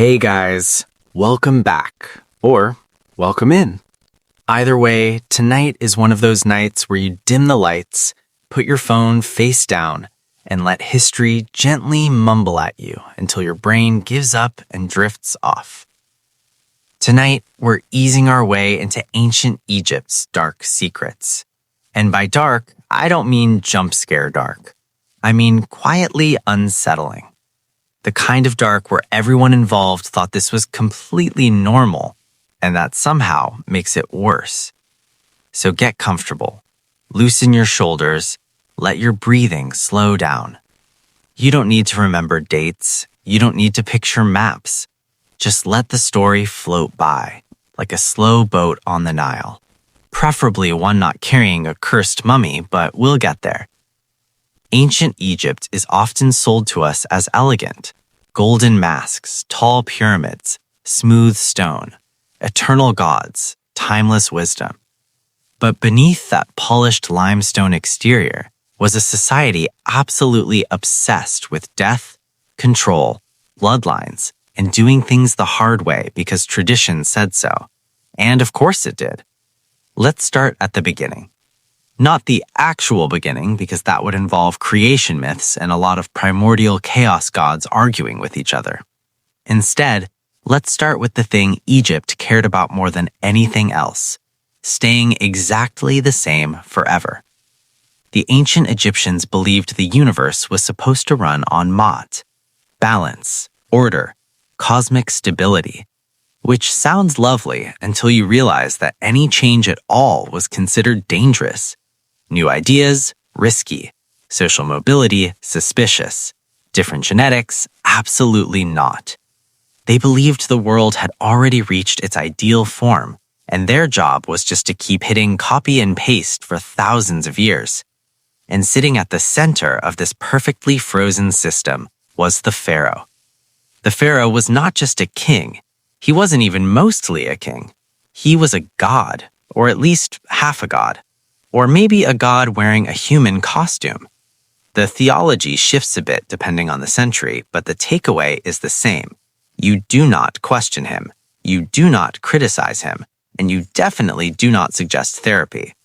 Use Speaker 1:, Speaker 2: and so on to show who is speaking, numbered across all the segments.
Speaker 1: Hey guys, welcome back, or welcome in. Either way, tonight is one of those nights where you dim the lights, put your phone face down, and let history gently mumble at you until your brain gives up and drifts off. Tonight, we're easing our way into ancient Egypt's dark secrets. And by dark, I don't mean jump scare dark. I mean quietly unsettling. The kind of dark where everyone involved thought this was completely normal, and that somehow makes it worse. So get comfortable, loosen your shoulders, let your breathing slow down. You don't need to remember dates, you don't need to picture maps. Just let the story float by, like a slow boat on the Nile. Preferably one not carrying a cursed mummy, but we'll get there. Ancient Egypt is often sold to us as elegant. Golden masks, tall pyramids, smooth stone, eternal gods, timeless wisdom. But beneath that polished limestone exterior was a society absolutely obsessed with death, control, bloodlines, and doing things the hard way because tradition said so. And of course it did. Let's start at the beginning. Not the actual beginning, because that would involve creation myths and a lot of primordial chaos gods arguing with each other. Instead, let's start with the thing Egypt cared about more than anything else, staying exactly the same forever. The ancient Egyptians believed the universe was supposed to run on Ma'at, balance, order, cosmic stability, which sounds lovely until you realize that any change at all was considered dangerous. New ideas, risky. Social mobility, suspicious. Different genetics, absolutely not. They believed the world had already reached its ideal form, and their job was just to keep hitting copy and paste for thousands of years. And sitting at the center of this perfectly frozen system was the pharaoh. The pharaoh was not just a king. He wasn't even mostly a king. He was a god, or at least half a god. Or maybe a god wearing a human costume. The theology shifts a bit depending on the century, but the takeaway is the same. You do not question him, you do not criticize him, and you definitely do not suggest therapy.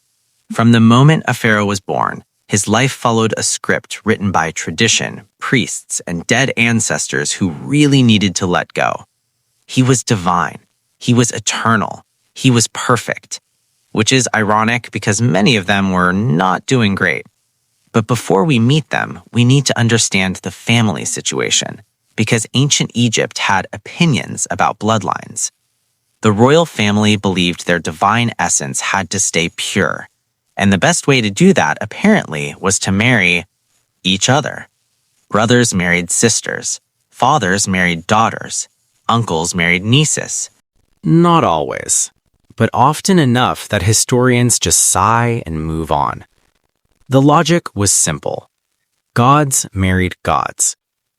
Speaker 1: From the moment a pharaoh was born, his life followed a script written by tradition, priests, and dead ancestors who really needed to let go. He was divine, he was eternal, he was perfect. Which is ironic because many of them were not doing great. But before we meet them, we need to understand the family situation, because ancient Egypt had opinions about bloodlines. The royal family believed their divine essence had to stay pure, and the best way to do that, apparently, was to marry each other. Brothers married sisters, fathers married daughters, uncles married nieces. Not always, but often enough that historians just sigh and move on. The logic was simple. Gods married gods.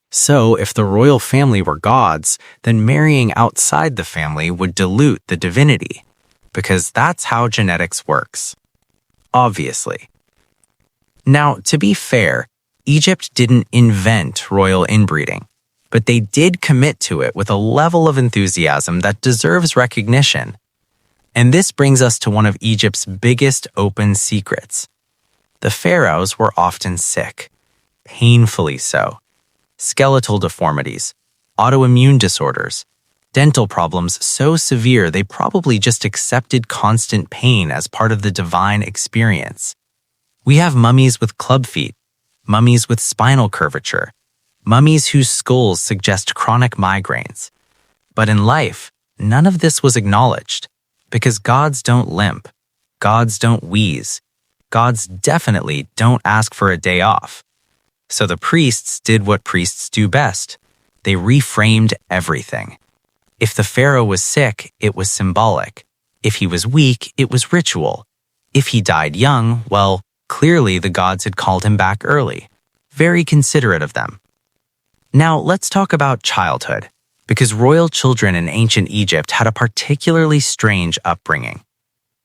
Speaker 1: So if the royal family were gods, then marrying outside the family would dilute the divinity, because that's how genetics works. Obviously. Now, to be fair, Egypt didn't invent royal inbreeding, but they did commit to it with a level of enthusiasm that deserves recognition. And this brings us to one of Egypt's biggest open secrets. The pharaohs were often sick, painfully so. Skeletal deformities, autoimmune disorders, dental problems so severe they probably just accepted constant pain as part of the divine experience. We have mummies with club feet, mummies with spinal curvature, mummies whose skulls suggest chronic migraines. But in life, none of this was acknowledged. Because gods don't limp, gods don't wheeze, gods definitely don't ask for a day off. So the priests did what priests do best. They reframed everything. If the pharaoh was sick, it was symbolic. If he was weak, it was ritual. If he died young, well, clearly the gods had called him back early. Very considerate of them. Now let's talk about childhood. Because royal children in ancient Egypt had a particularly strange upbringing.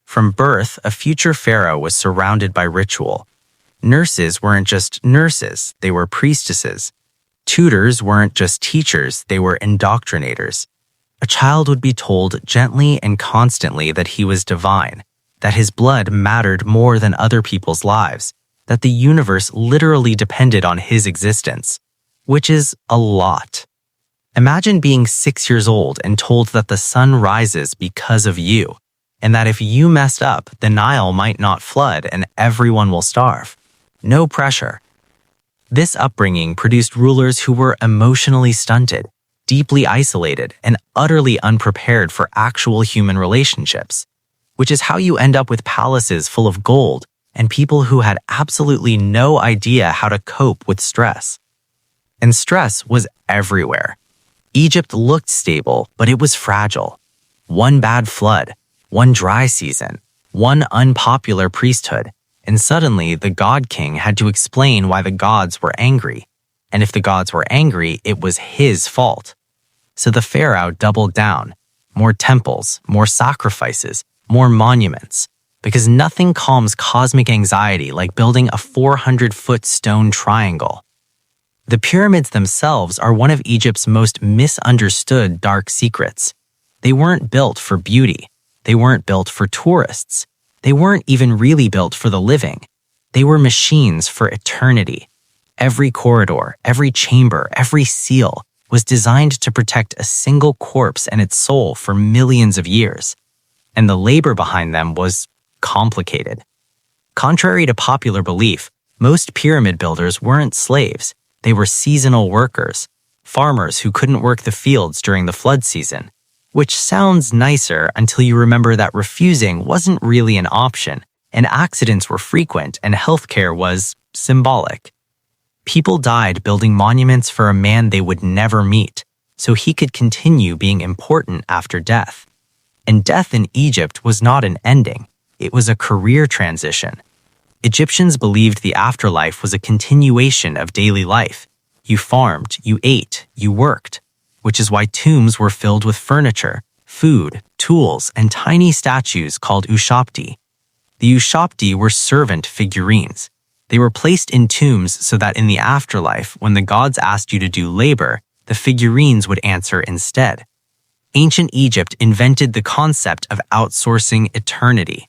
Speaker 1: From birth, a future pharaoh was surrounded by ritual. Nurses weren't just nurses, they were priestesses. Tutors weren't just teachers, they were indoctrinators. A child would be told gently and constantly that he was divine, that his blood mattered more than other people's lives, that the universe literally depended on his existence, which is a lot. Imagine being 6 years old and told that the sun rises because of you, and that if you messed up, the Nile might not flood and everyone will starve. No pressure. This upbringing produced rulers who were emotionally stunted, deeply isolated, and utterly unprepared for actual human relationships, which is how you end up with palaces full of gold and people who had absolutely no idea how to cope with stress. And stress was everywhere. Egypt looked stable, but it was fragile. One bad flood, one dry season, one unpopular priesthood, and suddenly the god king had to explain why the gods were angry. And if the gods were angry, it was his fault. So the pharaoh doubled down. More temples, more sacrifices, more monuments. Because nothing calms cosmic anxiety like building a 400-foot stone triangle. The pyramids themselves are one of Egypt's most misunderstood dark secrets. They weren't built for beauty. They weren't built for tourists. They weren't even really built for the living. They were machines for eternity. Every corridor, every chamber, every seal was designed to protect a single corpse and its soul for millions of years. And the labor behind them was complicated. Contrary to popular belief, most pyramid builders weren't slaves. They were seasonal workers, farmers who couldn't work the fields during the flood season, which sounds nicer until you remember that refusing wasn't really an option, and accidents were frequent and healthcare was symbolic. People died building monuments for a man they would never meet, so he could continue being important after death. And death in Egypt was not an ending, it was a career transition. Egyptians believed the afterlife was a continuation of daily life. You farmed, you ate, you worked, which is why tombs were filled with furniture, food, tools, and tiny statues called ushapti. The ushapti were servant figurines. They were placed in tombs so that in the afterlife, when the gods asked you to do labor, the figurines would answer instead. Ancient Egypt invented the concept of outsourcing eternity.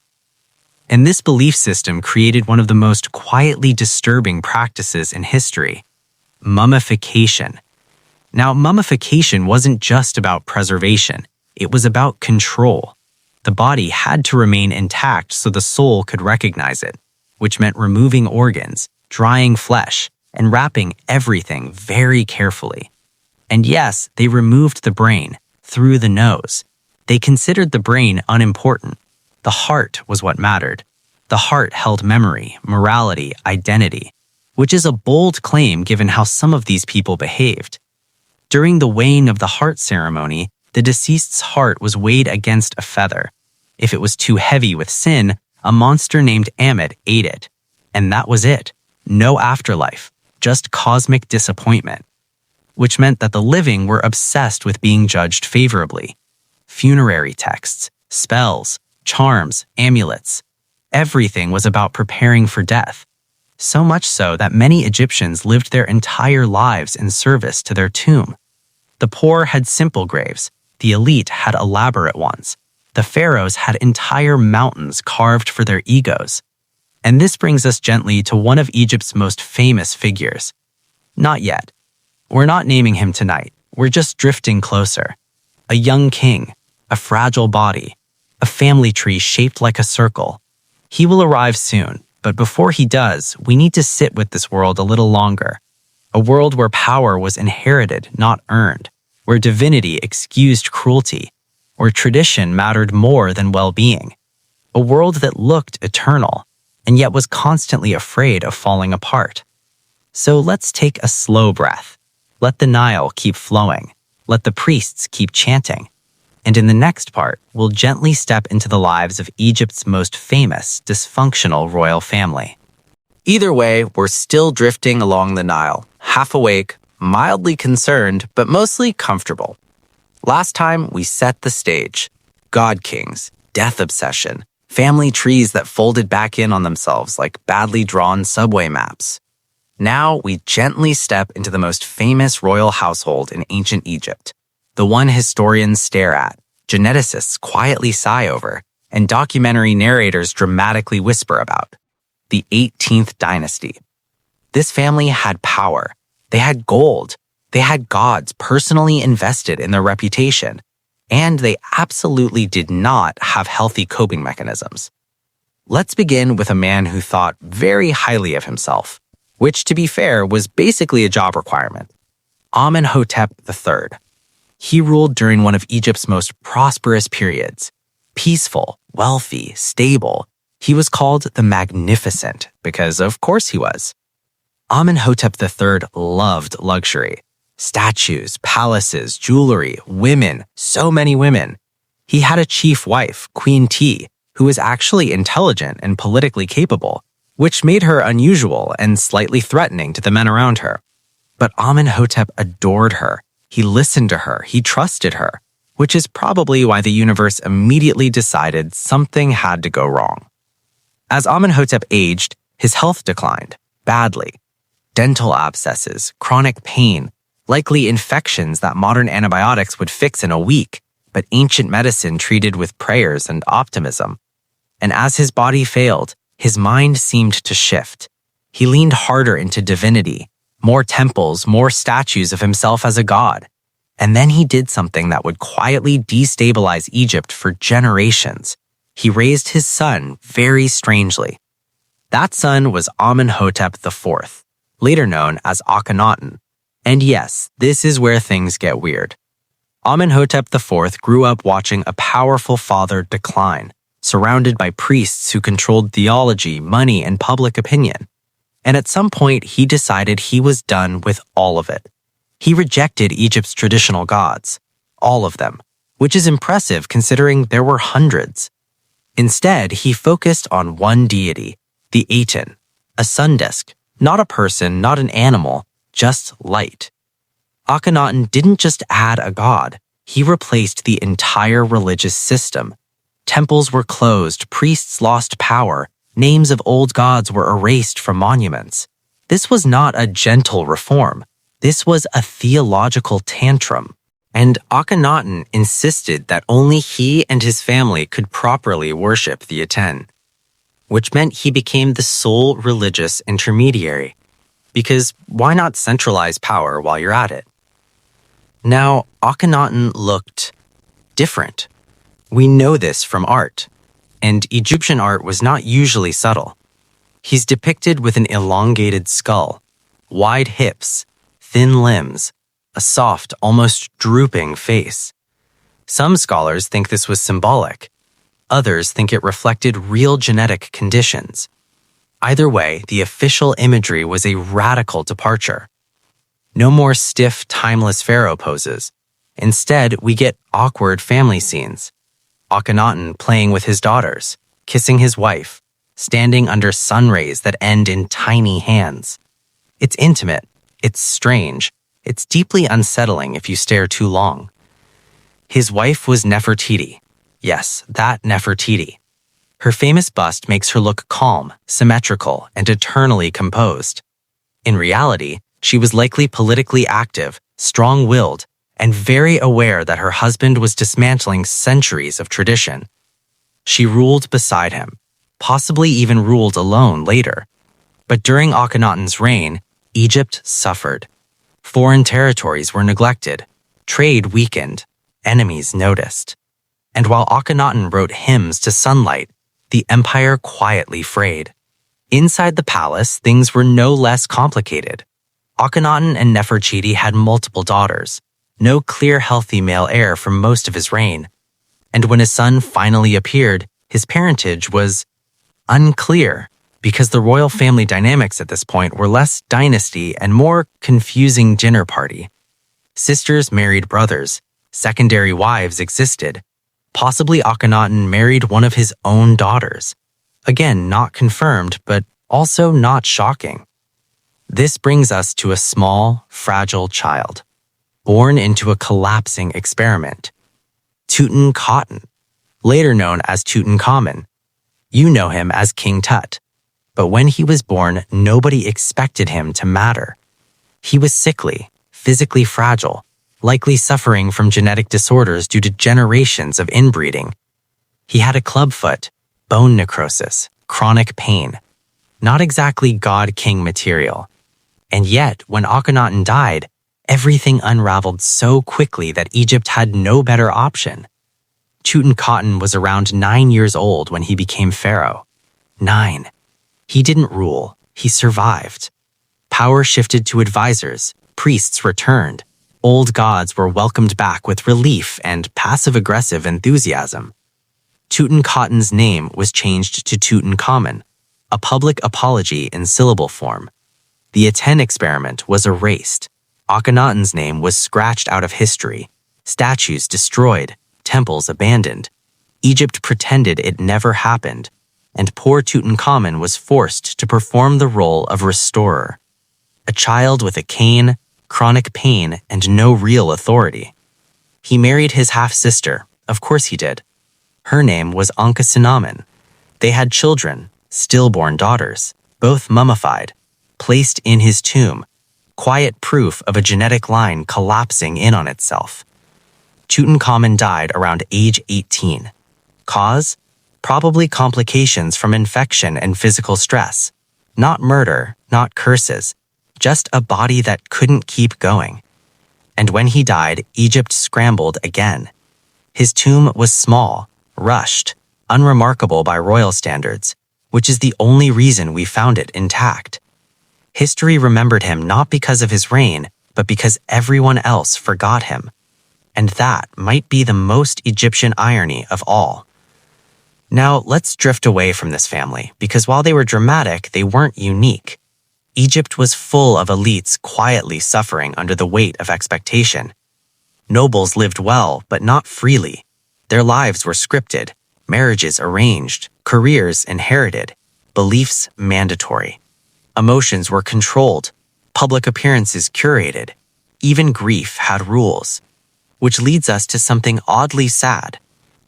Speaker 1: And this belief system created one of the most quietly disturbing practices in history: mummification. Now, mummification wasn't just about preservation, it was about control. The body had to remain intact so the soul could recognize it, which meant removing organs, drying flesh, and wrapping everything very carefully. And yes, they removed the brain through the nose. They considered the brain unimportant. The heart was what mattered. The heart held memory, morality, identity, which is a bold claim given how some of these people behaved. During the weighing of the heart ceremony, the deceased's heart was weighed against a feather. If it was too heavy with sin, a monster named Ammit ate it. And that was it. No afterlife, just cosmic disappointment. Which meant that the living were obsessed with being judged favorably. Funerary texts, spells, charms, amulets. Everything was about preparing for death. So much so that many Egyptians lived their entire lives in service to their tomb. The poor had simple graves. The elite had elaborate ones. The pharaohs had entire mountains carved for their egos. And this brings us gently to one of Egypt's most famous figures. Not yet. We're not naming him tonight. We're just drifting closer. A young king, a fragile body, a family tree shaped like a circle. He will arrive soon, but before he does, we need to sit with this world a little longer. A world where power was inherited, not earned, where divinity excused cruelty, where tradition mattered more than well-being. A world that looked eternal, and yet was constantly afraid of falling apart. So let's take a slow breath. Let the Nile keep flowing. Let the priests keep chanting. And in the next part, we'll gently step into the lives of Egypt's most famous, dysfunctional royal family. Either way, we're still drifting along the Nile, half awake, mildly concerned, but mostly comfortable. Last time, we set the stage. God kings, death obsession, family trees that folded back in on themselves like badly drawn subway maps. Now we gently step into the most famous royal household in ancient Egypt, the one historians stare at, geneticists quietly sigh over, and documentary narrators dramatically whisper about: the 18th dynasty. This family had power, they had gold, they had gods personally invested in their reputation, and they absolutely did not have healthy coping mechanisms. Let's begin with a man who thought very highly of himself, which, to be fair, was basically a job requirement: Amenhotep III. He ruled during one of Egypt's most prosperous periods. Peaceful, wealthy, stable. He was called the Magnificent because, of course, he was. Amenhotep III loved luxury. Statues, palaces, jewelry, women, so many women. He had a chief wife, Queen T, who was actually intelligent and politically capable, which made her unusual and slightly threatening to the men around her. But Amenhotep adored her. He listened to her. He trusted her, which is probably why the universe immediately decided something had to go wrong. As Amenhotep aged, his health declined, badly. Dental abscesses, chronic pain, likely infections that modern antibiotics would fix in a week, but ancient medicine treated with prayers and optimism. And as his body failed, his mind seemed to shift. He leaned harder into divinity, more temples, more statues of himself as a god. And then he did something that would quietly destabilize Egypt for generations. He raised his son very strangely. That son was Amenhotep IV, later known as Akhenaten. And yes, this is where things get weird. Amenhotep IV grew up watching a powerful father decline, surrounded by priests who controlled theology, money, and public opinion. And at some point, he decided he was done with all of it. He rejected Egypt's traditional gods, all of them, which is impressive considering there were hundreds. Instead, he focused on one deity, the Aten, a sun disk, not a person, not an animal, just light. Akhenaten didn't just add a god, he replaced the entire religious system. Temples were closed, priests lost power, names of old gods were erased from monuments. This was not a gentle reform. This was a theological tantrum. And Akhenaten insisted that only he and his family could properly worship the Aten, which meant he became the sole religious intermediary. Because why not centralize power while you're at it? Now, Akhenaten looked different. We know this from art, and Egyptian art was not usually subtle. He's depicted with an elongated skull, wide hips, thin limbs, a soft, almost drooping face. Some scholars think this was symbolic. Others think it reflected real genetic conditions. Either way, the official imagery was a radical departure. No more stiff, timeless pharaoh poses. Instead, we get awkward family scenes. Akhenaten playing with his daughters, kissing his wife, standing under sun rays that end in tiny hands. It's intimate, it's strange, it's deeply unsettling if you stare too long. His wife was Nefertiti. Yes, that Nefertiti. Her famous bust makes her look calm, symmetrical, and eternally composed. In reality, she was likely politically active, strong-willed, and very aware that her husband was dismantling centuries of tradition. She ruled beside him, possibly even ruled alone later. But during Akhenaten's reign, Egypt suffered. Foreign territories were neglected, trade weakened, enemies noticed. And while Akhenaten wrote hymns to sunlight, the empire quietly frayed. Inside the palace, things were no less complicated. Akhenaten and Nefertiti had multiple daughters, no clear healthy male heir for most of his reign. And when his son finally appeared, his parentage was unclear because the royal family dynamics at this point were less dynasty and more confusing dinner party. Sisters married brothers, secondary wives existed. Possibly Akhenaten married one of his own daughters. Again, not confirmed, but also not shocking. This brings us to a small, fragile child, born into a collapsing experiment. Tutankhaten, later known as Tutankhamun. You know him as King Tut. But when he was born, nobody expected him to matter. He was sickly, physically fragile, likely suffering from genetic disorders due to generations of inbreeding. He had a clubfoot, bone necrosis, chronic pain. Not exactly God-king material. And yet, when Akhenaten died, everything unraveled so quickly that Egypt had no better option. Tutankhamun was around 9 years old when he became pharaoh. 9. He didn't rule, he survived. Power shifted to advisors, priests returned, old gods were welcomed back with relief and passive-aggressive enthusiasm. Tutankhamun's name was changed to Tutankhamun, a public apology in syllable form. The Aten experiment was erased. Akhenaten's name was scratched out of history, statues destroyed, temples abandoned. Egypt pretended it never happened, and poor Tutankhamun was forced to perform the role of restorer. A child with a cane, chronic pain, and no real authority. He married his half-sister, of course he did. Her name was Ankhesenamun. They had children, stillborn daughters, both mummified, placed in his tomb, quiet proof of a genetic line collapsing in on itself. Tutankhamun died around age 18. Cause? Probably complications from infection and physical stress. Not murder, not curses, just a body that couldn't keep going. And when he died, Egypt scrambled again. His tomb was small, rushed, unremarkable by royal standards, which is the only reason we found it intact. History remembered him not because of his reign, but because everyone else forgot him. And that might be the most Egyptian irony of all. Now, let's drift away from this family, because while they were dramatic, they weren't unique. Egypt was full of elites quietly suffering under the weight of expectation. Nobles lived well, but not freely. Their lives were scripted, marriages arranged, careers inherited, beliefs mandatory. Emotions were controlled, public appearances curated. Even grief had rules. Which leads us to something oddly sad: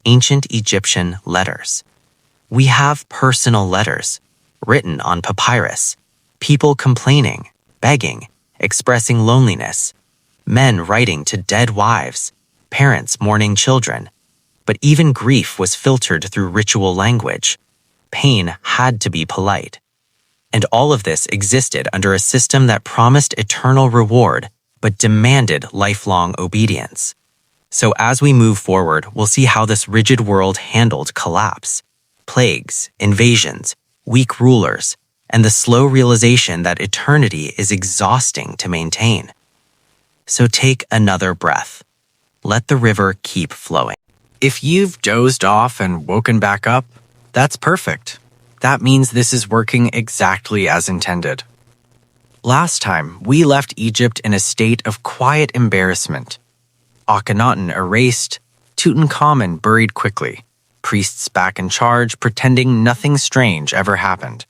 Speaker 1: ancient Egyptian letters. We have personal letters, written on papyrus, people complaining, begging, expressing loneliness, men writing to dead wives, parents mourning children. But even grief was filtered through ritual language. Pain had to be polite. And all of this existed under a system that promised eternal reward, but demanded lifelong obedience. So as we move forward, we'll see how this rigid world handled collapse, plagues, invasions, weak rulers, and the slow realization that eternity is exhausting to maintain. So take another breath. Let the river keep flowing. If you've dozed off and woken back up, that's perfect. That means this is working exactly as intended. Last time, we left Egypt in a state of quiet embarrassment. Akhenaten erased, Tutankhamun buried quickly, priests back in charge pretending nothing strange ever happened.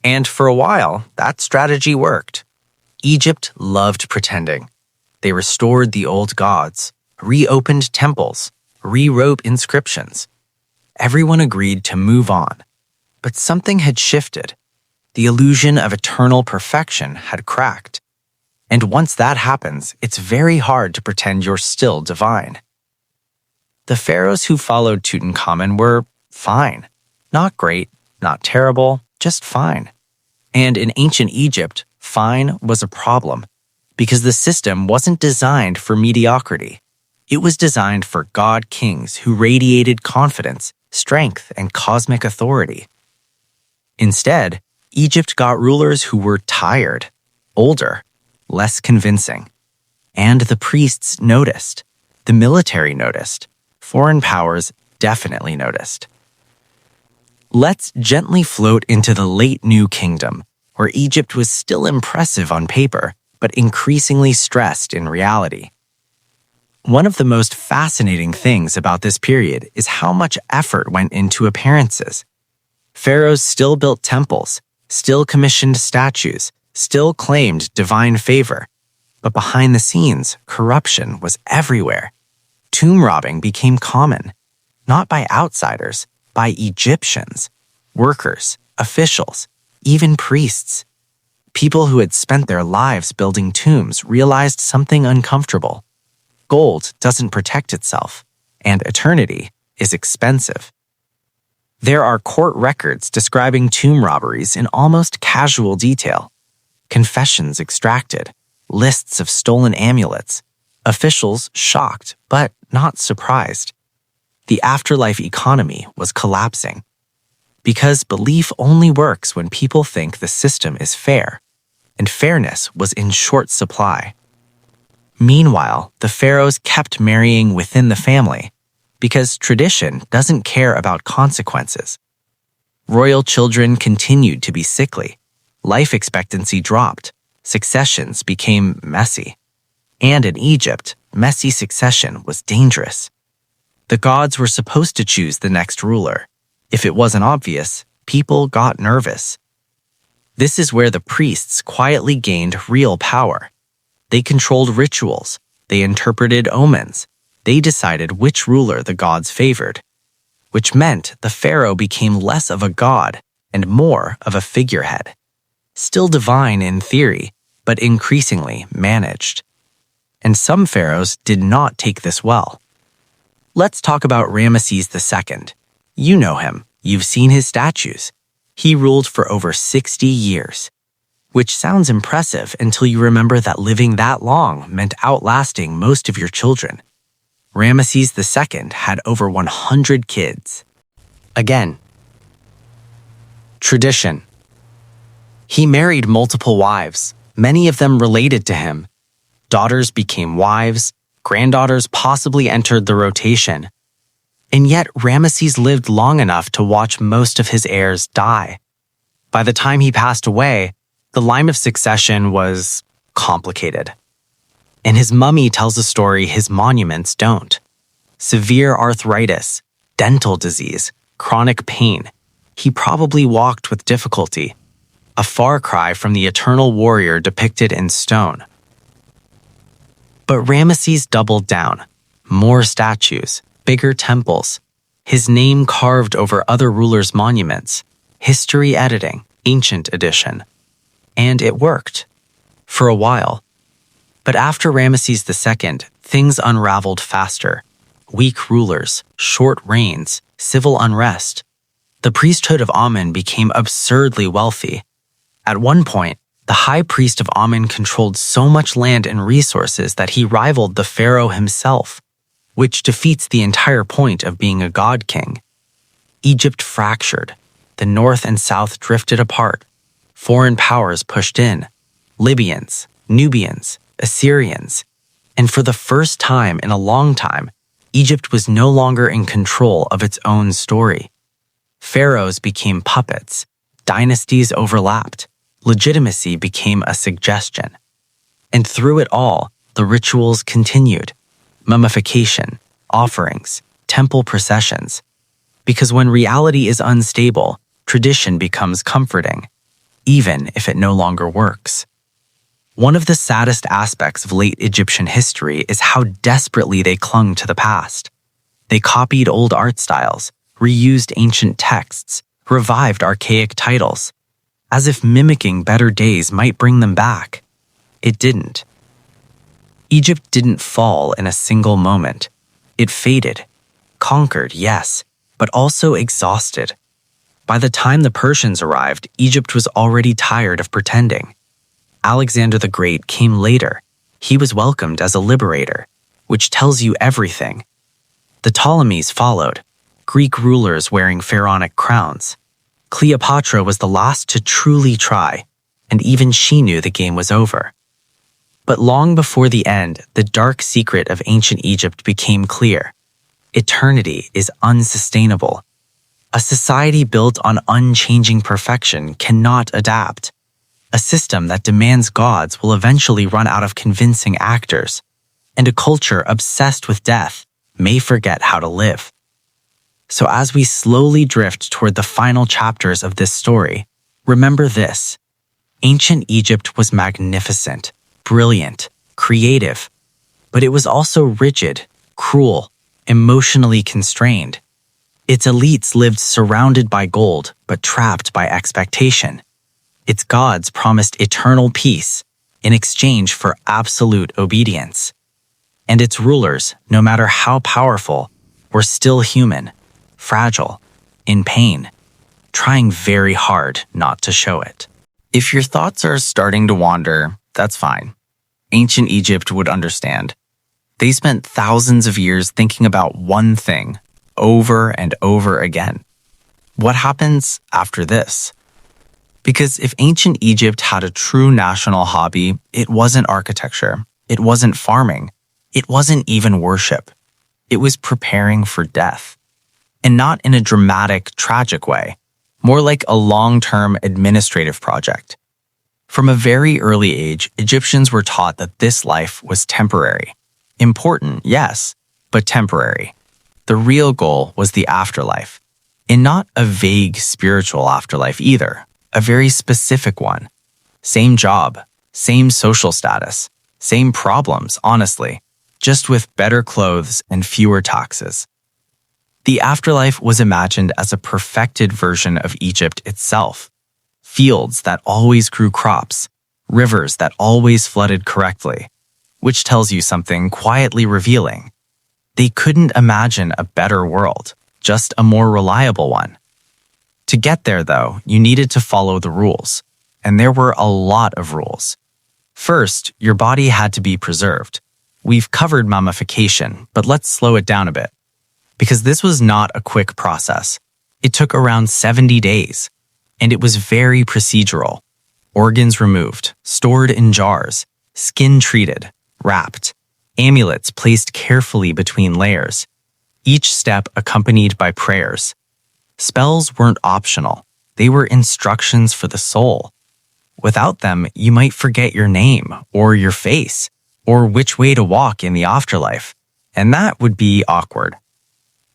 Speaker 1: And for a while, that strategy worked. Egypt loved pretending. They restored the old gods, reopened temples, rewrote inscriptions. Everyone agreed to move on. But something had shifted. The illusion of eternal perfection had cracked. And once that happens, it's very hard to pretend you're still divine. The pharaohs who followed Tutankhamun were fine. Not great, not terrible, just fine. And in ancient Egypt, fine was a problem, because the system wasn't designed for mediocrity. It was designed for god kings who radiated confidence, strength, and cosmic authority. Instead, Egypt got rulers who were tired, older, less convincing. And the priests noticed. The military noticed. Foreign powers definitely noticed. Let's gently float into the late New Kingdom, where Egypt was still impressive on paper, but increasingly stressed in reality. One of the most fascinating things about this period is how much effort went into appearances. Pharaohs still built temples, still commissioned statues, still claimed divine favor. But behind the scenes, corruption was everywhere. Tomb robbing became common, not by outsiders, by Egyptians, workers, officials, even priests. People who had spent their lives building tombs realized something uncomfortable. Gold doesn't protect itself, and eternity is expensive. There are court records describing tomb robberies in almost casual detail. Confessions extracted, lists of stolen amulets, officials shocked but not surprised. The afterlife economy was collapsing. Because belief only works when people think the system is fair, and fairness was in short supply. Meanwhile, the pharaohs kept marrying within the family, because tradition doesn't care about consequences. Royal children continued to be sickly, life expectancy dropped, successions became messy. And in Egypt, messy succession was dangerous. The gods were supposed to choose the next ruler. If it wasn't obvious, people got nervous. This is where the priests quietly gained real power. They controlled rituals, they interpreted omens, they decided which ruler the gods favored, which meant the pharaoh became less of a god and more of a figurehead. Still divine in theory, but increasingly managed. And some pharaohs did not take this well. Let's talk about Ramesses II. You know him, you've seen his statues. He ruled for over 60 years, which sounds impressive until you remember that living that long meant outlasting most of your children. Ramesses II had over 100 kids. Again, tradition. He married multiple wives, many of them related to him. Daughters became wives, granddaughters possibly entered the rotation. And yet Ramesses lived long enough to watch most of his heirs die. By the time he passed away, the line of succession was complicated. And his mummy tells a story his monuments don't. Severe arthritis, dental disease, chronic pain. He probably walked with difficulty, a far cry from the eternal warrior depicted in stone. But Ramesses doubled down. More statues, bigger temples, his name carved over other rulers' monuments, history editing, ancient edition. And it worked. For a while. But after Ramesses II, things unraveled faster. Weak rulers, short reigns, civil unrest. The priesthood of Amun became absurdly wealthy. At one point, the high priest of Amun controlled so much land and resources that he rivaled the pharaoh himself, which defeats the entire point of being a god king. Egypt fractured. The north and south drifted apart. Foreign powers pushed in. Libyans, Nubians, Assyrians. And for the first time in a long time, Egypt was no longer in control of its own story. Pharaohs became puppets. Dynasties overlapped. Legitimacy became a suggestion. And through it all, the rituals continued. Mummification, offerings, temple processions. Because when reality is unstable, tradition becomes comforting, even if it no longer works. One of the saddest aspects of late Egyptian history is how desperately they clung to the past. They copied old art styles, reused ancient texts, revived archaic titles, as if mimicking better days might bring them back. It didn't. Egypt didn't fall in a single moment. It faded. Conquered, yes, but also exhausted. By the time the Persians arrived, Egypt was already tired of pretending. Alexander the Great came later. He was welcomed as a liberator, which tells you everything. The Ptolemies followed, Greek rulers wearing pharaonic crowns. Cleopatra was the last to truly try, and even she knew the game was over. But long before the end, the dark secret of ancient Egypt became clear. Eternity is unsustainable. A society built on unchanging perfection cannot adapt. A system that demands gods will eventually run out of convincing actors, and a culture obsessed with death may forget how to live. So as we slowly drift toward the final chapters of this story, remember this. Ancient Egypt was magnificent, brilliant, creative, but it was also rigid, cruel, emotionally constrained. Its elites lived surrounded by gold, but trapped by expectation. Its gods promised eternal peace in exchange for absolute obedience. And its rulers, no matter how powerful, were still human, fragile, in pain, trying very hard not to show it. If your thoughts are starting to wander, that's fine. Ancient Egypt would understand. They spent thousands of years thinking about one thing over and over again. What happens after this? Because if ancient Egypt had a true national hobby, it wasn't architecture, it wasn't farming, it wasn't even worship. It was preparing for death. And not in a dramatic, tragic way, more like a long-term administrative project. From a very early age, Egyptians were taught that this life was temporary. Important, yes, but temporary. The real goal was the afterlife, and not a vague spiritual afterlife either, a very specific one. Same job, same social status, same problems, honestly, just with better clothes and fewer taxes. The afterlife was imagined as a perfected version of Egypt itself. Fields that always grew crops, rivers that always flooded correctly, which tells you something quietly revealing. They couldn't imagine a better world, just a more reliable one. To get there, though, you needed to follow the rules, and there were a lot of rules. First, your body had to be preserved. We've covered mummification, but let's slow it down a bit. Because this was not a quick process. It took around 70 days, and it was very procedural. Organs removed, stored in jars, skin treated, wrapped, amulets placed carefully between layers, each step accompanied by prayers. Spells weren't optional, they were instructions for the soul. Without them, you might forget your name, or your face, or which way to walk in the afterlife, and that would be awkward.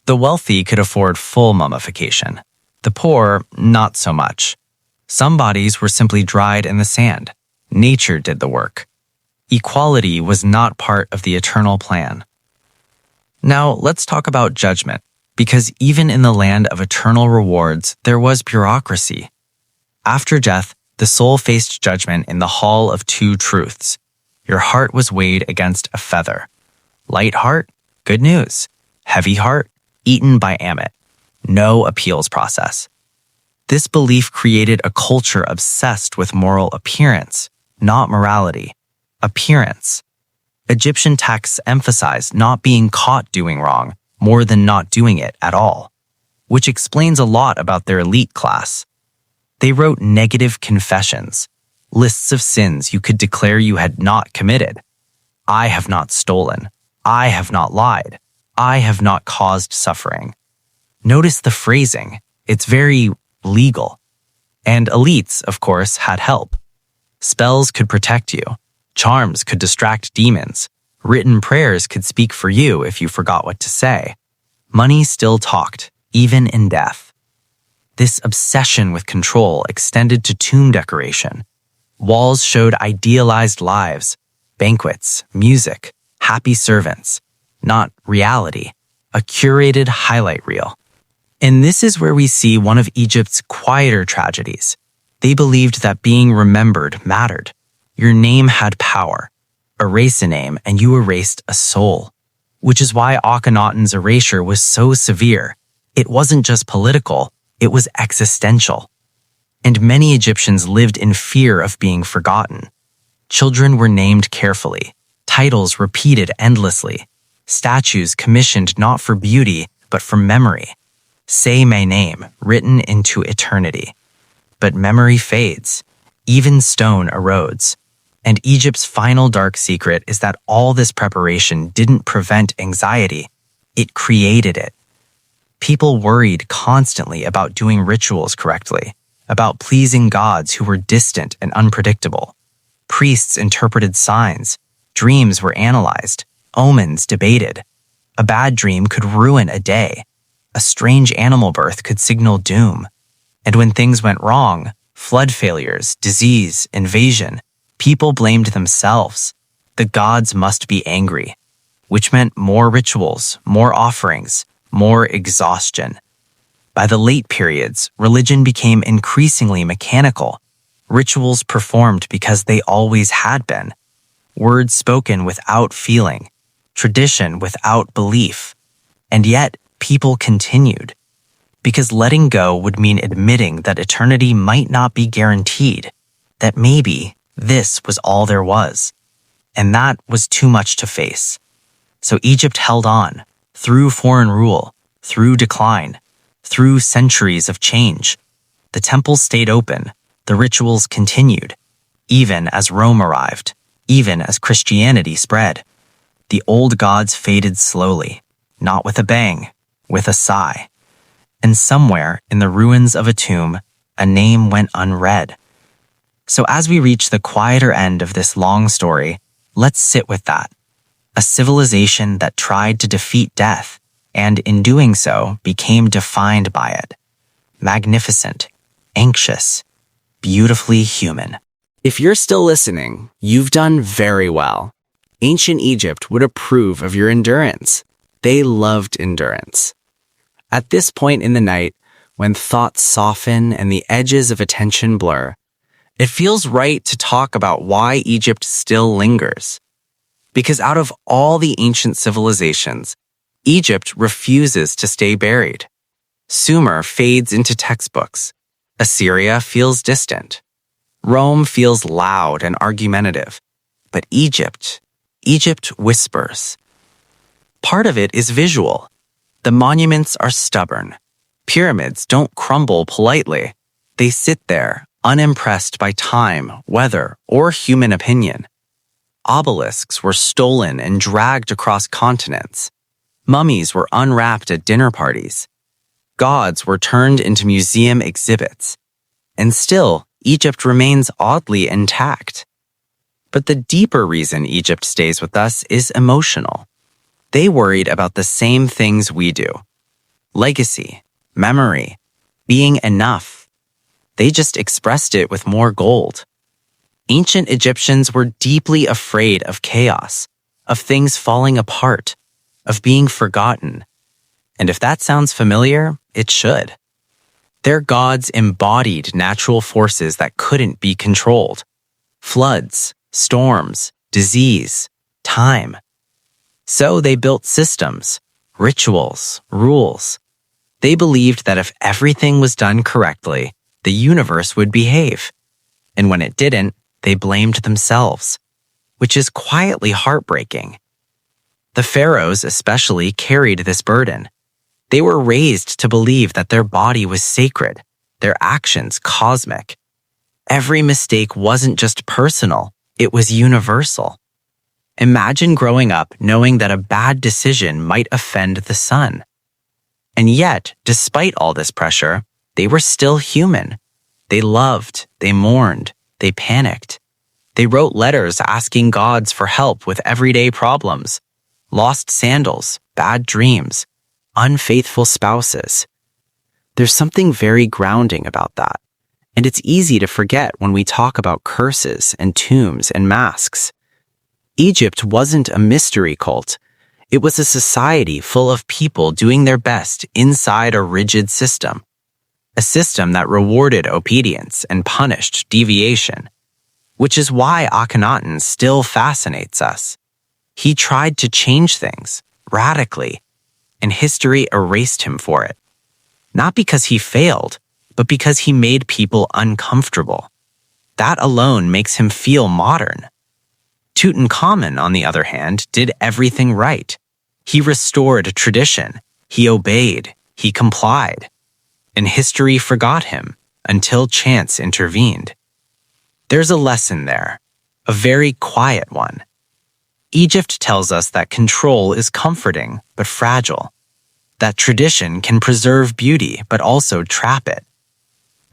Speaker 1: The wealthy could afford full mummification. The poor, not so much. Some bodies were simply dried in the sand. Nature did the work. Equality was not part of the eternal plan. Now, let's talk about judgment, because even in the land of eternal rewards, there was bureaucracy. After death, the soul faced judgment in the Hall of Two Truths. Your heart was weighed against a feather. Light heart? Good news. Heavy heart? Eaten by Amit. No appeals process. This belief created a culture obsessed with moral appearance, not morality. Appearance. Egyptian texts emphasize not being caught doing wrong more than not doing it at all, which explains a lot about their elite class. They wrote negative confessions, lists of sins you could declare you had not committed. I have not stolen. I have not lied. I have not caused suffering. Notice the phrasing. It's very legal. And elites, of course, had help. Spells could protect you. Charms could distract demons. Written prayers could speak for you if you forgot what to say. Money still talked, even in death. This obsession with control extended to tomb decoration. Walls showed idealized lives, banquets, music, happy servants. Not reality, a curated highlight reel. And this is where we see one of Egypt's quieter tragedies. They believed that being remembered mattered. Your name had power. Erase a name and you erased a soul. Which is why Akhenaten's erasure was so severe. It wasn't just political, it was existential. And many Egyptians lived in fear of being forgotten. Children were named carefully, titles repeated endlessly. Statues commissioned not for beauty, but for memory. Say my name, written into eternity. But memory fades. Even stone erodes. And Egypt's final dark secret is that all this preparation didn't prevent anxiety. It created it. People worried constantly about doing rituals correctly, about pleasing gods who were distant and unpredictable. Priests interpreted signs. Dreams were analyzed. Omens debated. A bad dream could ruin a day. A strange animal birth could signal doom. And when things went wrong, flood failures, disease, invasion, people blamed themselves. The gods must be angry, which meant more rituals, more offerings, more exhaustion. By the late periods, religion became increasingly mechanical. rituals performed because they always had been, words spoken without feeling, tradition without belief. And yet, people continued, because letting go would mean admitting that eternity might not be guaranteed, that maybe this was all there was. And that was too much to face. So Egypt held on, through foreign rule, through decline, through centuries of change. The temples stayed open, the rituals continued, even as Rome arrived, even as Christianity spread. The old gods faded slowly, not with a bang, with a sigh. And somewhere in the ruins of a tomb, a name went unread. So as we reach the quieter end of this long story, let's sit with that. A civilization that tried to defeat death, and in doing so became defined by it. Magnificent, anxious, beautifully human. If you're still listening, you've done very well. Ancient Egypt would approve of your endurance. They loved endurance. At this point in the night, when thoughts soften and the edges of attention blur, it feels right to talk about why Egypt still lingers. Because out of all the ancient civilizations, Egypt refuses to stay buried. Sumer fades into textbooks. Assyria feels distant. Rome feels loud and argumentative. But Egypt whispers. Part of it is visual. The monuments are stubborn. Pyramids don't crumble politely. They sit there, unimpressed by time, weather, or human opinion. Obelisks were stolen and dragged across continents. Mummies were unwrapped at dinner parties. Gods were turned into museum exhibits. And still, Egypt remains oddly intact. But the deeper reason Egypt stays with us is emotional. They worried about the same things we do. Legacy, memory, being enough. They just expressed it with more gold. Ancient Egyptians were deeply afraid of chaos, of things falling apart, of being forgotten. And if that sounds familiar, it should. Their gods embodied natural forces that couldn't be controlled. Floods, storms, disease, time. So they built systems, rituals, rules. They believed that if everything was done correctly, the universe would behave. And when it didn't, they blamed themselves, which is quietly heartbreaking. The pharaohs especially carried this burden. They were raised to believe that their body was sacred, their actions cosmic. Every mistake wasn't just personal, it was universal. Imagine growing up knowing that a bad decision might offend the sun. And yet, despite all this pressure, they were still human. They loved, they mourned, they panicked. They wrote letters asking gods for help with everyday problems. Lost sandals, bad dreams, unfaithful spouses. There's something very grounding about that. And it's easy to forget when we talk about curses and tombs and masks. Egypt wasn't a mystery cult. It was a society full of people doing their best inside a rigid system. A system that rewarded obedience and punished deviation. Which is why Akhenaten still fascinates us. He tried to change things, radically, and history erased him for it. Not because he failed, but because he made people uncomfortable. That alone makes him feel modern. Tutankhamun, on the other hand, did everything right. He restored tradition, he obeyed, he complied. And history forgot him until chance intervened. There's a lesson there, a very quiet one. Egypt tells us that control is comforting but fragile, that tradition can preserve beauty but also trap it,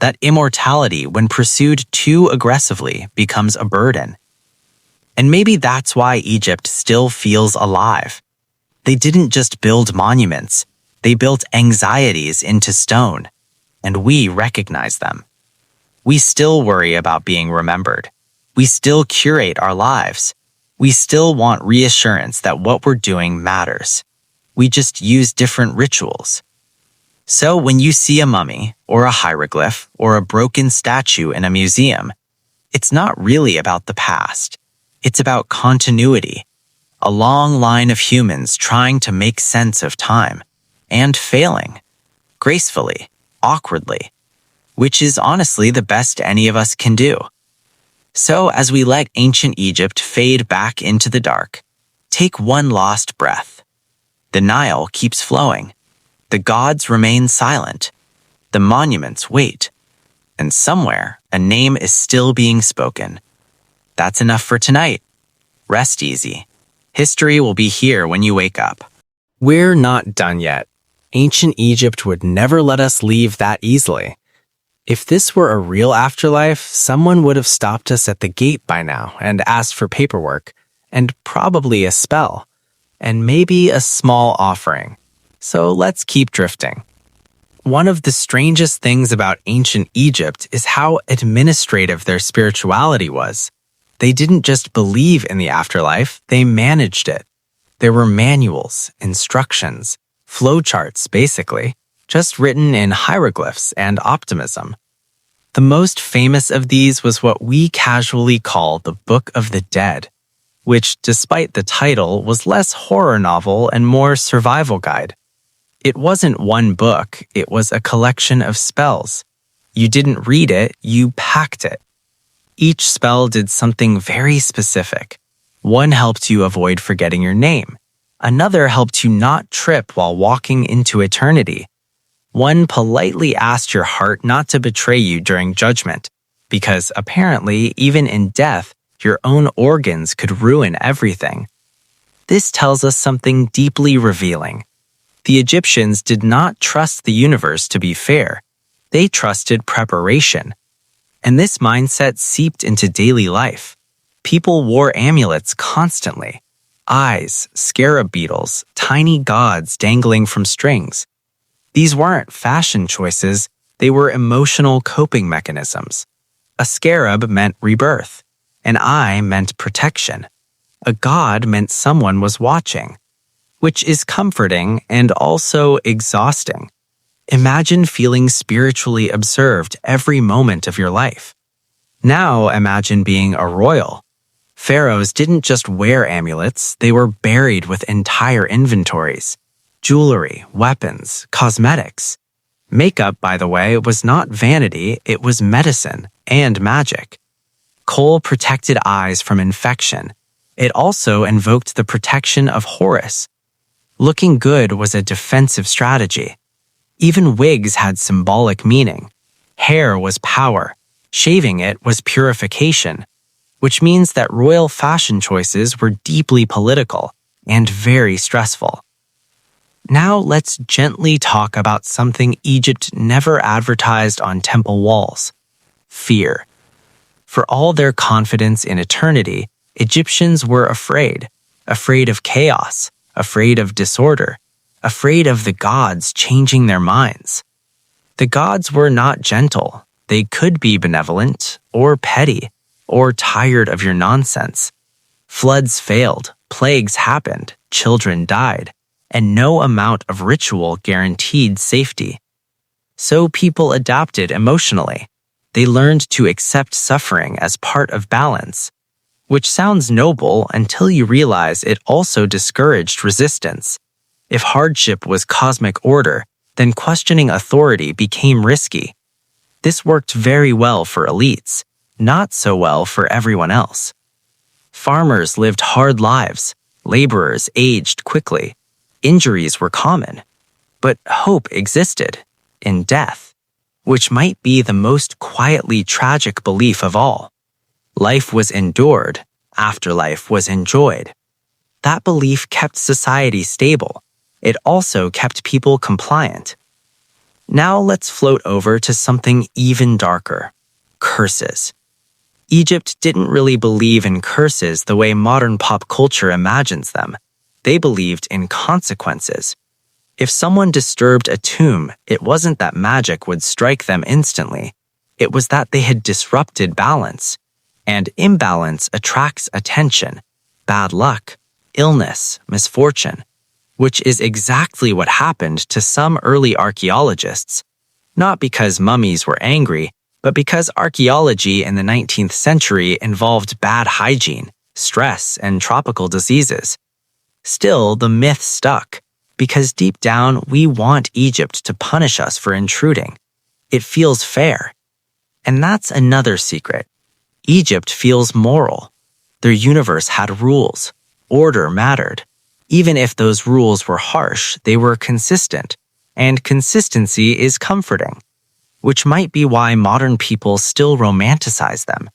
Speaker 1: that immortality, when pursued too aggressively, becomes a burden. And maybe that's why Egypt still feels alive. They didn't just build monuments, they built anxieties into stone, and we recognize them. We still worry about being remembered. We still curate our lives. We still want reassurance that what we're doing matters. We just use different rituals. So when you see a mummy, or a hieroglyph, or a broken statue in a museum, It's not really about the past. It's about continuity, a long line of humans trying to make sense of time and failing, gracefully, awkwardly, which is honestly the best any of us can do. So as we let ancient Egypt fade back into the dark, take one last breath. The Nile keeps flowing. The gods remain silent. The monuments wait. And somewhere, a name is still being spoken. That's enough for tonight. Rest easy. History will be here when you wake up. We're not done yet. Ancient Egypt would never let us leave that easily. If this were a real afterlife, someone would have stopped us at the gate by now and asked for paperwork, and probably a spell, and maybe a small offering. So let's keep drifting. One of the strangest things about ancient Egypt is how administrative their spirituality was. They didn't just believe in the afterlife, they managed it. There were manuals, instructions, flowcharts, basically, just written in hieroglyphs and optimism. The most famous of these was what we casually call the Book of the Dead, which, despite the title, was less horror novel and more survival guide. It wasn't one book, it was a collection of spells. You didn't read it, you packed it. Each spell did something very specific. One helped you avoid forgetting your name. Another helped you not trip while walking into eternity. One politely asked your heart not to betray you during judgment, because apparently, even in death, your own organs could ruin everything. This tells us something deeply revealing. The Egyptians did not trust the universe to be fair. They trusted preparation. And this mindset seeped into daily life. People wore amulets constantly. Eyes, scarab beetles, tiny gods dangling from strings. These weren't fashion choices, they were emotional coping mechanisms. A scarab meant rebirth. An eye meant protection. A god meant someone was watching, which is comforting and also exhausting. Imagine feeling spiritually observed every moment of your life. Now imagine being a royal. Pharaohs didn't just wear amulets, they were buried with entire inventories. Jewelry, weapons, cosmetics. Makeup, by the way, was not vanity, it was medicine and magic. Kohl protected eyes from infection. It also invoked the protection of Horus. Looking good was a defensive strategy. Even wigs had symbolic meaning. Hair was power. Shaving it was purification, which means that royal fashion choices were deeply political and very stressful. Now let's gently talk about something Egypt never advertised on temple walls: fear. For all their confidence in eternity, Egyptians were afraid of chaos, afraid of disorder, afraid of the gods changing their minds. The gods were not gentle. They could be benevolent, or petty, or tired of your nonsense. Floods failed, plagues happened, children died, and no amount of ritual guaranteed safety. So people adapted emotionally. They learned to accept suffering as part of balance, which sounds noble until you realize it also discouraged resistance. If hardship was cosmic order, then questioning authority became risky. This worked very well for elites, not so well for everyone else. Farmers lived hard lives, laborers aged quickly, injuries were common, but hope existed in death, which might be the most quietly tragic belief of all. Life was endured, afterlife was enjoyed. That belief kept society stable. It also kept people compliant. Now let's float over to something even darker: curses. Egypt didn't really believe in curses the way modern pop culture imagines them. They believed in consequences. If someone disturbed a tomb, it wasn't that magic would strike them instantly. It was that they had disrupted balance. And imbalance attracts attention, bad luck, illness, misfortune, which is exactly what happened to some early archaeologists. Not because mummies were angry, But because archaeology in the 19th century involved bad hygiene, stress, and tropical diseases, still the myth stuck, because deep down we want Egypt to punish us for intruding. It feels fair. And that's another secret. Egypt feels moral. Their universe had rules. Order mattered. Even if those rules were harsh, they were consistent. And consistency is comforting, which might be why modern people still romanticize them.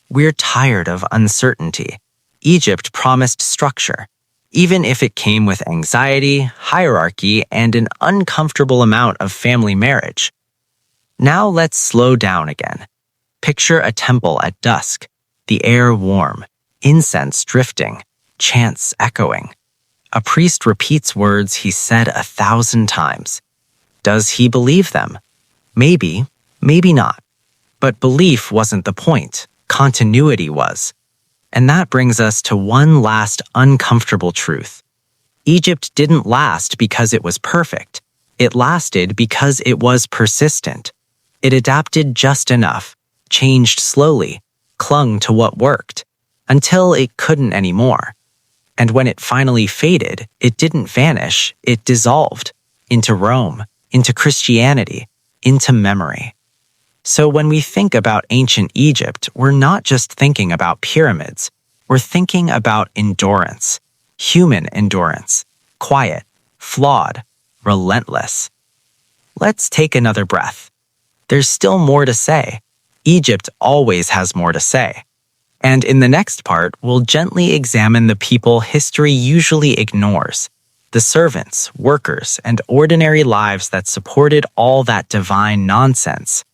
Speaker 1: We're tired of uncertainty. Egypt promised structure, even if it came with anxiety, hierarchy, and an uncomfortable amount of family marriage. Now let's slow down again. Picture a temple at dusk, the air warm, incense drifting, chants echoing. A priest repeats words he said 1,000 times. Does he believe them? Maybe, maybe not. But belief wasn't the point. Continuity was. And that brings us to one last uncomfortable truth. Egypt didn't last because it was perfect. It lasted because it was persistent. It adapted just enough, changed slowly, clung to what worked, until it couldn't anymore. And when it finally faded, it didn't vanish, it dissolved into Rome, into Christianity, into memory. So when we think about ancient Egypt, we're not just thinking about pyramids. We're thinking about endurance, human endurance, quiet, flawed, relentless. Let's take another breath. There's still more to say. Egypt always has more to say. And in the next part, we'll gently examine the people history usually ignores, the servants, workers, and ordinary lives that supported all that divine nonsense.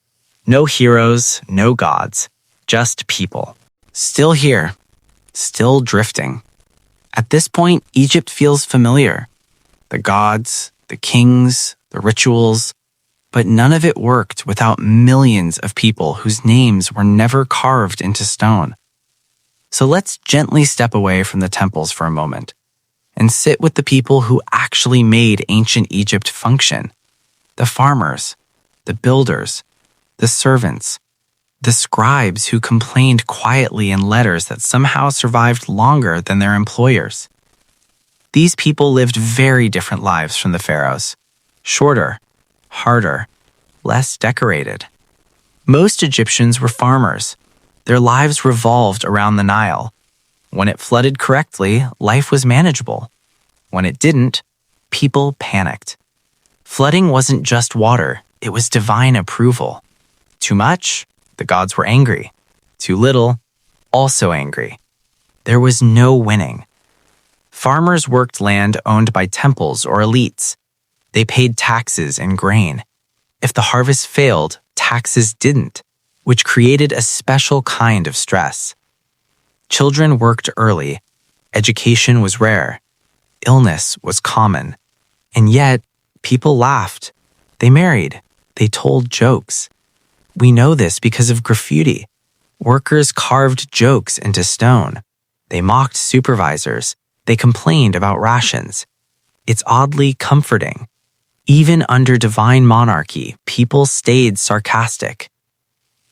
Speaker 1: No heroes, no gods, just people. Still here, still drifting. At this point, Egypt feels familiar. The gods, the kings, the rituals, but none of it worked without millions of people whose names were never carved into stone. So let's gently step away from the temples for a moment and sit with the people who actually made ancient Egypt function. The farmers, the builders, the servants, the scribes who complained quietly in letters that somehow survived longer than their employers. These people lived very different lives from the pharaohs. Shorter, harder, less decorated. Most Egyptians were farmers. Their lives revolved around the Nile. When it flooded correctly, life was manageable. When it didn't, people panicked. Flooding wasn't just water, it was divine approval. Too much, the gods were angry. Too little, also angry. There was no winning. Farmers worked land owned by temples or elites. They paid taxes and grain. If the harvest failed, taxes didn't, which created a special kind of stress. Children worked early. Education was rare. Illness was common. And yet, people laughed. They married. They told jokes. We know this because of graffiti. Workers carved jokes into stone. They mocked supervisors. They complained about rations. It's oddly comforting. Even under divine monarchy, people stayed sarcastic.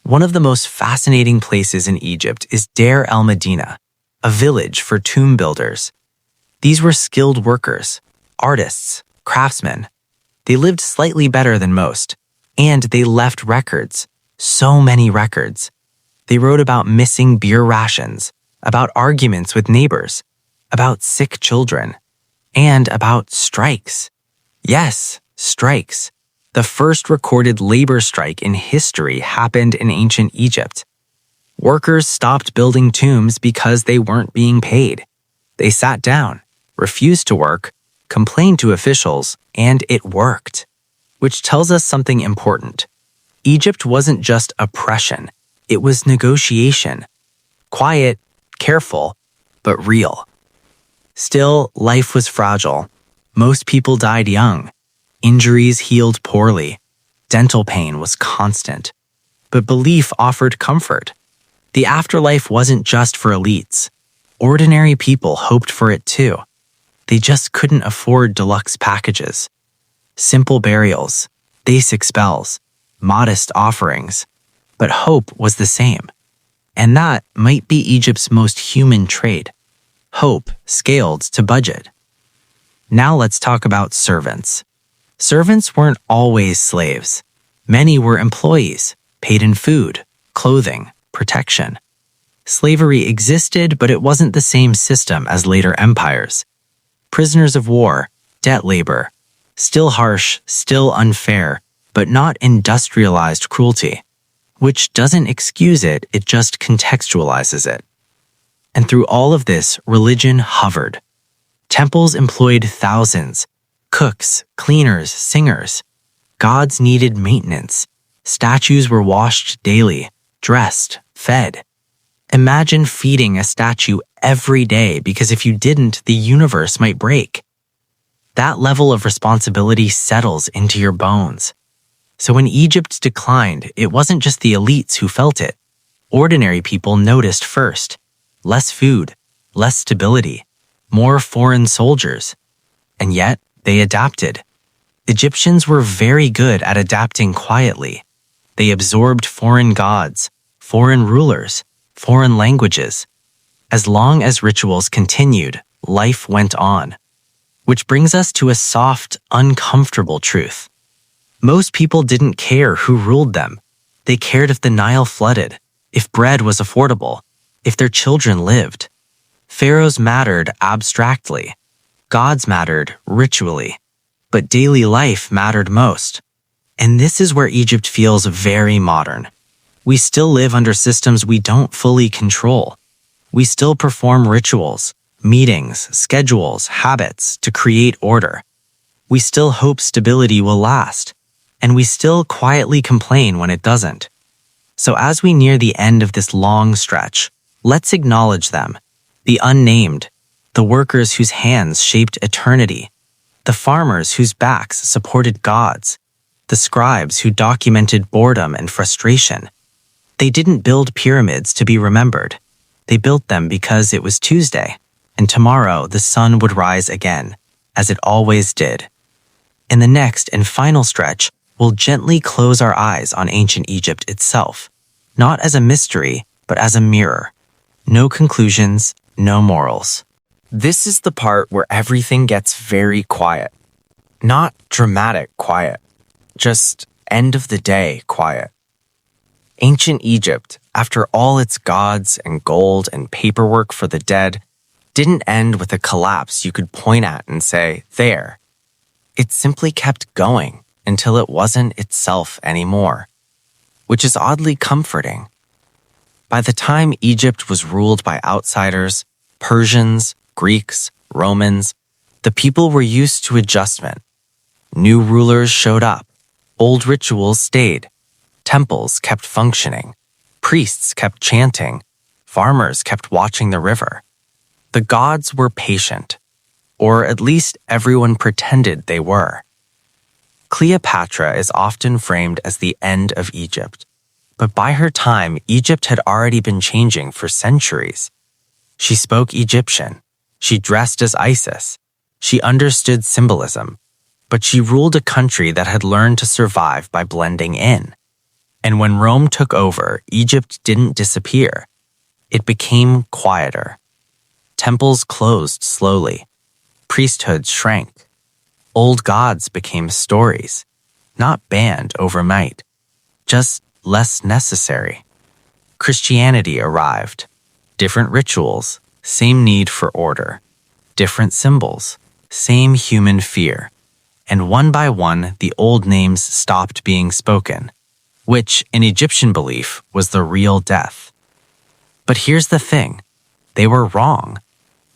Speaker 1: One of the most fascinating places in Egypt is Deir el-Medina, a village for tomb builders. These were skilled workers, artists, craftsmen. They lived slightly better than most, and they left records, so many records. They wrote about missing beer rations, about arguments with neighbors, about sick children, and about strikes. Yes, strikes. The first recorded labor strike in history happened in ancient Egypt. Workers stopped building tombs because they weren't being paid. They sat down, refused to work, complained to officials, and it worked. Which tells us something important. Egypt wasn't just oppression, it was negotiation. Quiet, careful, but real. Still, life was fragile. Most people died young. Injuries healed poorly. Dental pain was constant. But belief offered comfort. The afterlife wasn't just for elites. Ordinary people hoped for it too. They just couldn't afford deluxe packages. Simple burials, basic spells, modest offerings. but hope was the same. And that might be Egypt's most human trait. Hope scaled to budget. Now let's talk about servants. Servants weren't always slaves. Many were employees, paid in food, clothing, protection. Slavery existed, but it wasn't the same system as later empires. Prisoners of war, debt labor, still harsh, still unfair, but not industrialized cruelty, which doesn't excuse it, it just contextualizes it. And through all of this, religion hovered. Temples employed thousands, cooks, cleaners, singers. Gods needed maintenance. Statues were washed daily, dressed, fed. Imagine feeding a statue every day because if you didn't, the universe might break. That level of responsibility settles into your bones. So when Egypt declined, it wasn't just the elites who felt it. Ordinary people noticed first. Less food, less stability, more foreign soldiers. And yet, they adapted. Egyptians were very good at adapting quietly. They absorbed foreign gods, foreign rulers, foreign languages. As long as rituals continued, life went on. Which brings us to a soft, uncomfortable truth. Most people didn't care who ruled them. They cared if the Nile flooded, if bread was affordable, if their children lived. Pharaohs mattered abstractly. Gods mattered ritually. But daily life mattered most. And this is where Egypt feels very modern. We still live under systems we don't fully control. We still perform rituals, meetings, schedules, habits to create order. We still hope stability will last. And we still quietly complain when it doesn't. So as we near the end of this long stretch, let's acknowledge them. The unnamed, the workers whose hands shaped eternity, the farmers whose backs supported gods, the scribes who documented boredom and frustration. They didn't build pyramids to be remembered. They built them because it was Tuesday, and tomorrow the sun would rise again, as it always did. In the next and final stretch, we'll gently close our eyes on ancient Egypt itself, not as a mystery, but as a mirror. No conclusions, no morals. This is the part where everything gets very quiet. Not dramatic quiet, just end of the day quiet. Ancient Egypt, after all its gods and gold and paperwork for the dead, didn't end with a collapse you could point at and say, there. It simply kept going until it wasn't itself anymore, which is oddly comforting. By the time Egypt was ruled by outsiders, Persians, Greeks, Romans, the people were used to adjustment. New rulers showed up, old rituals stayed, temples kept functioning, priests kept chanting, farmers kept watching the river. The gods were patient, or at least everyone pretended they were. Cleopatra is often framed as the end of Egypt, but by her time, Egypt had already been changing for centuries. She spoke Egyptian, she dressed as Isis, she understood symbolism, but she ruled a country that had learned to survive by blending in. And when Rome took over, Egypt didn't disappear. It became quieter. Temples closed slowly. Priesthoods shrank. Old gods became stories, not banned overnight, just less necessary. Christianity arrived. Different rituals, same need for order. Different symbols, same human fear. And one by one, the old names stopped being spoken, which, in Egyptian belief, was the real death. But here's the thing. They were wrong.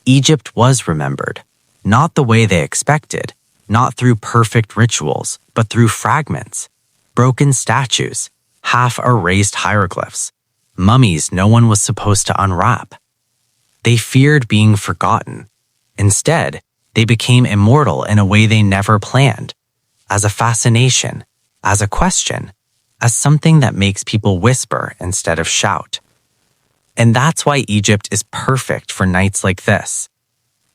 Speaker 1: Egypt was remembered, not the way they expected, not through perfect rituals, but through fragments, broken statues, half-erased hieroglyphs, mummies no one was supposed to unwrap. They feared being forgotten. Instead, they became immortal in a way they never planned, as a fascination, as a question, as something that makes people whisper instead of shout. And that's why Egypt is perfect for nights like this.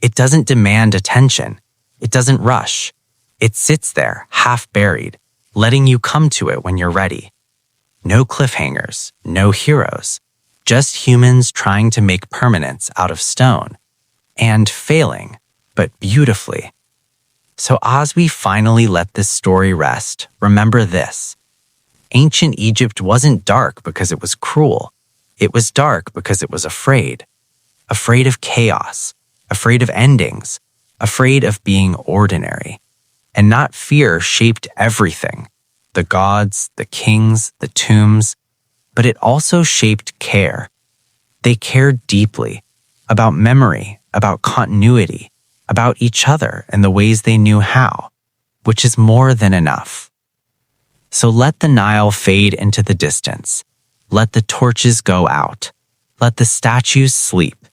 Speaker 1: It doesn't demand attention. It doesn't rush. It sits there, half buried, letting you come to it when you're ready. No cliffhangers, no heroes, just humans trying to make permanence out of stone, and failing, but beautifully. So as we finally let this story rest, remember this. Ancient Egypt wasn't dark because it was cruel. It was dark because it was afraid. Afraid of chaos, afraid of endings, afraid of being ordinary. And that fear shaped everything. The gods, the kings, the tombs. But it also shaped care. They cared deeply about memory, about continuity, about each other and the ways they knew how, which is more than enough. So let the Nile fade into the distance. Let the torches go out. Let the statues sleep.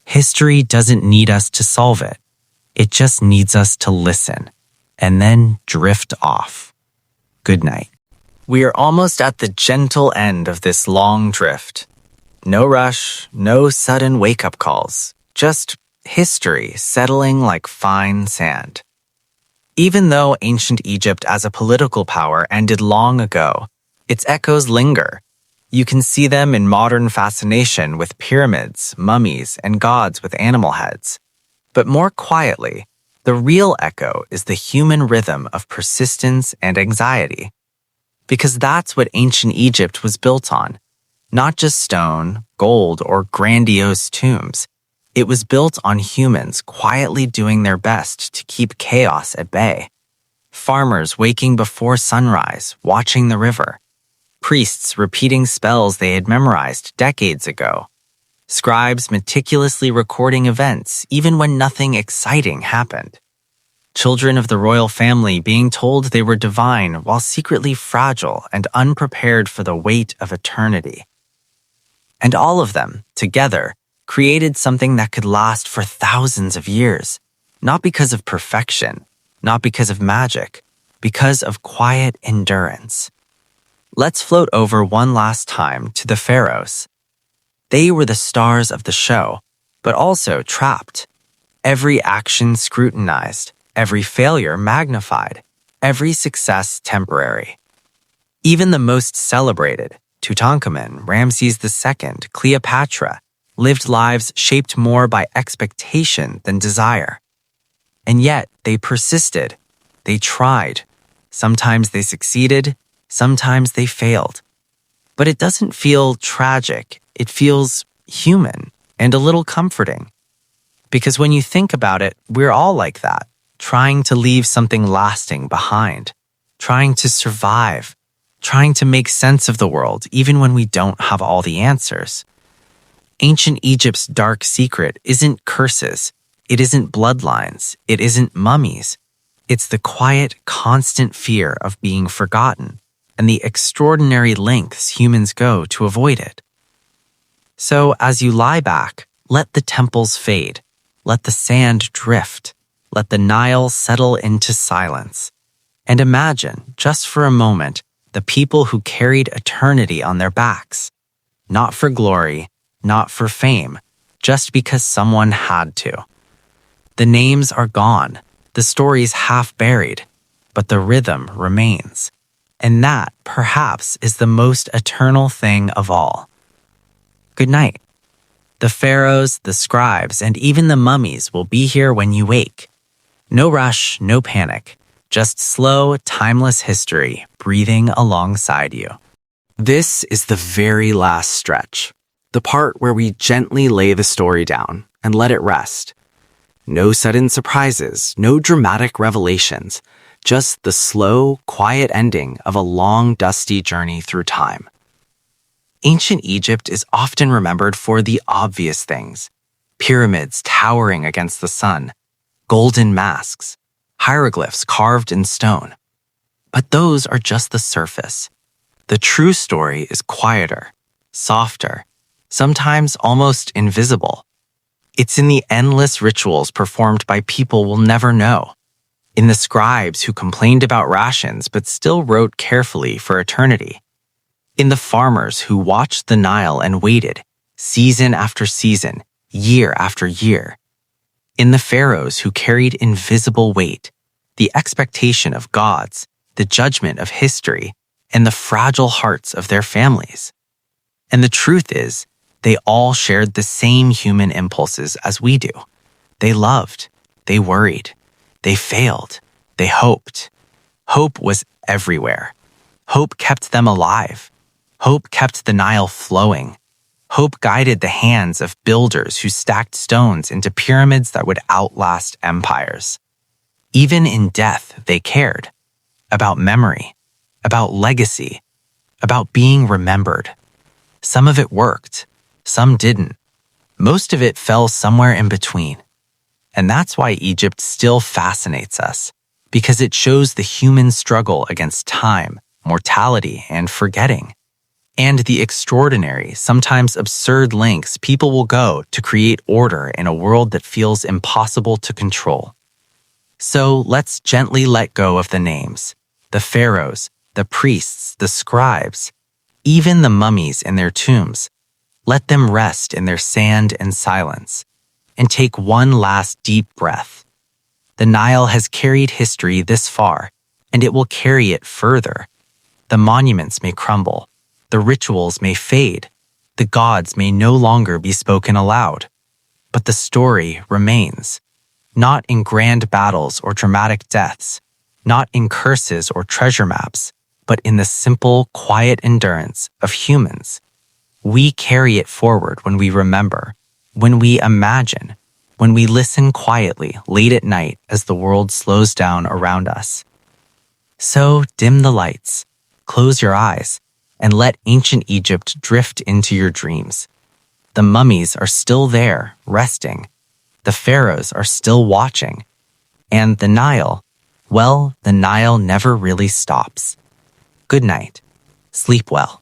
Speaker 1: History doesn't need us to solve it. It just needs us to listen and then drift off. Good night. We are almost at the gentle end of this long drift. No rush, no sudden wake-up calls, just history settling like fine sand. Even though ancient Egypt as a political power ended long ago, its echoes linger. You can see them in modern fascination with pyramids, mummies, and gods with animal heads. But more quietly, the real echo is the human rhythm of persistence and anxiety. Because that's what ancient Egypt was built on. Not just stone, gold, or grandiose tombs. It was built on humans quietly doing their best to keep chaos at bay. Farmers waking before sunrise, watching the river. Priests repeating spells they had memorized decades ago. Scribes meticulously recording events even when nothing exciting happened. Children of the royal family being told they were divine while secretly fragile and unprepared for the weight of eternity. And all of them, together, created something that could last for thousands of years, not because of perfection, not because of magic, because of quiet endurance. Let's float over one last time to the pharaohs. They were the stars of the show, but also trapped. Every action scrutinized, every failure magnified, every success temporary. Even the most celebrated, Tutankhamun, Ramses II, Cleopatra, lived lives shaped more by expectation than desire. And yet, they persisted. They tried. Sometimes they succeeded, sometimes they failed. But it doesn't feel tragic. It feels human and a little comforting. Because when you think about it, we're all like that, trying to leave something lasting behind, trying to survive, trying to make sense of the world even when we don't have all the answers. Ancient Egypt's dark secret isn't curses, it isn't bloodlines, it isn't mummies. It's the quiet, constant fear of being forgotten and the extraordinary lengths humans go to avoid it. So as you lie back, let the temples fade, let the sand drift, let the Nile settle into silence, and imagine, just for a moment, the people who carried eternity on their backs, not for glory, not for fame, just because someone had to. The names are gone, the stories half buried, but the rhythm remains. And that, perhaps, is the most eternal thing of all. Good night. The pharaohs, the scribes, and even the mummies will be here when you wake. No rush, no panic, just slow, timeless history breathing alongside you. This is the very last stretch, the part where we gently lay the story down and let it rest. No sudden surprises, no dramatic revelations, just the slow, quiet ending of a long, dusty journey through time. Ancient Egypt is often remembered for the obvious things: pyramids towering against the sun, golden masks, hieroglyphs carved in stone. But those are just the surface. The true story is quieter, softer, sometimes almost invisible. It's in the endless rituals performed by people we'll never know, in the scribes who complained about rations but still wrote carefully for eternity, in the farmers who watched the Nile and waited, season after season, year after year, in the pharaohs who carried invisible weight, the expectation of gods, the judgment of history, and the fragile hearts of their families. And the truth is, they all shared the same human impulses as we do. They loved, they worried, they failed, they hoped. Hope was everywhere. Hope kept them alive. Hope kept the Nile flowing. Hope guided the hands of builders who stacked stones into pyramids that would outlast empires. Even in death, they cared about memory, about legacy, about being remembered. Some of it worked, some didn't. Most of it fell somewhere in between. And that's why Egypt still fascinates us, because it shows the human struggle against time, mortality, and forgetting, and the extraordinary, sometimes absurd lengths people will go to create order in a world that feels impossible to control. So let's gently let go of the names, the pharaohs, the priests, the scribes, even the mummies in their tombs. Let them rest in their sand and silence, and take one last deep breath. The Nile has carried history this far, and it will carry it further. The monuments may crumble, the rituals may fade, the gods may no longer be spoken aloud, but the story remains, not in grand battles or dramatic deaths, not in curses or treasure maps, but in the simple, quiet endurance of humans. We carry it forward when we remember, when we imagine, when we listen quietly late at night as the world slows down around us. So dim the lights, close your eyes, and let ancient Egypt drift into your dreams. The mummies are still there, resting. The pharaohs are still watching. And the Nile, well, the Nile never really stops. Good night. Sleep well.